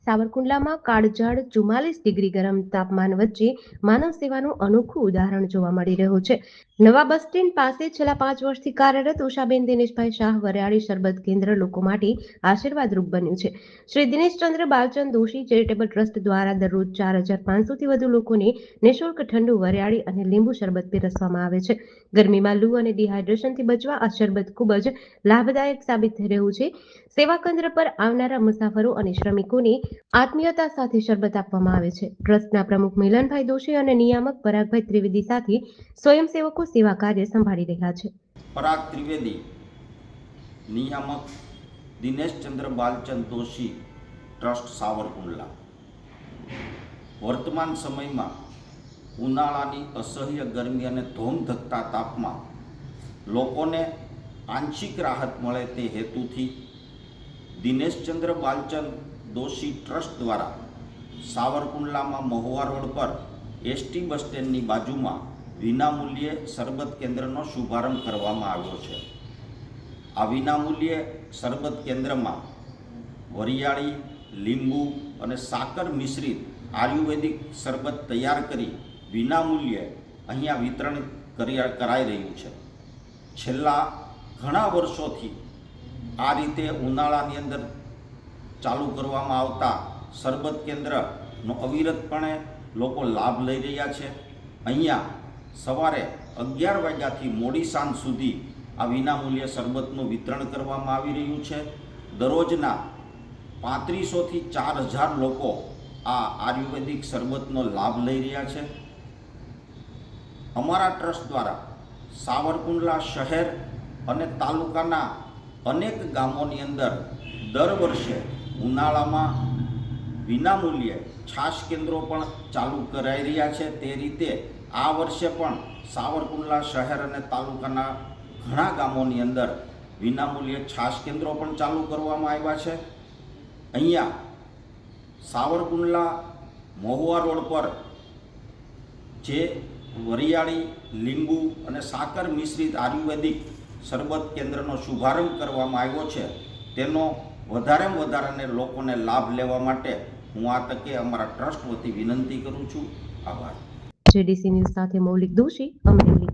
સાવરકુંડલામાં કાળઝાળ 44 ડિગ્રી ગરમ તાપમાન વચ્ચે માનવ સેવાનું અનોખું ઉદાહરણ જોવા મળી રહ્યું છે. નવા બસ સ્ટેન્ડ પાસે છેલ્લા 5 વર્ષથી કાર્યરત ઉષાબેન દિનેશભાઈ શાહ વરિયાળી શરબત કેન્દ્ર લોકો માટે આશીર્વાદરૂપ બન્યું છે. શ્રી દિનેશચંદ્ર બાલચંદ દોશી ચેરિટેબલ ટ્રસ્ટ દ્વારા દરરોજ 4500થી વધુ લોકોને નિઃશુલ્ક ઠંડુ વરિયાળી અને લીંબુ શરબત પીરસવામાં આવે છે. ગરમીમાં લૂ અને ડિહાઇડ્રેશનથી બચવા આ શરબત ખૂબ જ લાભદાયક સાબિત થઈ રહ્યું છે. સેવા કેન્દ્ર પર આવનારા મુસાફરો અને શ્રમિકોને આત્મીયતા સાથે શરબત આપવામાં આવે છે. ટ્રસ્ટના પ્રમુખ મિલનભાઈ દોશી અને નિયામક પરાગભાઈ ત્રિવેદી સાથે સ્વયંસેવકો સેવા કાર્ય સંભાળી રહ્યા છે. પરાગ ત્રિવેદી, નિયામક દિનેશચંદ્ર બાલચંદ દોશી, ટ્રસ્ટ સાવરકુંડલા. વર્તમાન સમયમાં ઉનાળાની અસહ્ય ગરમી અને ધોમધકતા તાપમાં લોકોને આંશિક રાહત મળે તે હેતુથી દિનેશચંદ્ર બાલચંદ દોશી ટ્રસ્ટ દ્વારા સાવરકુંડલામાં મહુવા રોડ પર એસટી બસ સ્ટેન્ડની બાજુમાં વિનામૂલ્યે શરબત કેન્દ્રનો શુભારંભ કરવામાં આવ્યો છે. આ વિનામૂલ્યે શરબત કેન્દ્રમાં વરિયાળી, લીંબુ અને સાકર મિશ્રિત આયુર્વેદિક શરબત તૈયાર કરી વિનામૂલ્યે અહીંયા વિતરણ કરાઈ રહ્યું છે. છેલ્લા ઘણા વર્ષોથી આ રીતે ઉનાળાની અંદર ચાલુ કરવામાં આવતા શરબત કેન્દ્રનો અવિરતપણે લોકો લાભ લઈ રહ્યા છે. અહીંયા સવારે 11 વાગ્યાથી મોડી સાંજ સુધી આ વિનામૂલ્યે શરબતનું વિતરણ કરવામાં આવી રહ્યું છે. દરરોજના 3500થી 4000 લોકો આ આયુર્વેદિક શરબતનો લાભ લઈ રહ્યા છે. અમારા ટ્રસ્ટ દ્વારા સાવરકુંડલા શહેર અને તાલુકાના અનેક ગામોની અંદર દર વર્ષે ઉનાળામાં વિનામૂલ્યે છાશ કેન્દ્રો પણ ચાલુ કરાઈ રહ્યા છે. તે રીતે આ વર્ષે પણ સાવરકુંડલા શહેર અને તાલુકાના ઘણા ગામોની અંદર વિનામૂલ્યે છાશ કેન્દ્રો પણ ચાલુ કરવામાં આવ્યા છે. અહીંયા સાવરકુંડલા મહુવા રોડ પર જે વરિયાળી, લીંબુ અને સાકર મિશ્રિત આયુર્વેદિક શરબત કેન્દ્રનો શુભારંભ કરવામાં આવ્યો છે, તેનો વધારેમાં વધારે લોકોને લાભ લેવા માટે હું આ તકે અમારા ટ્રસ્ટ વતી વિનંતી કરું છું. આભાર. જેડીસી ન્યૂઝ સાથે મૌલિક દોશી, અમરેલી.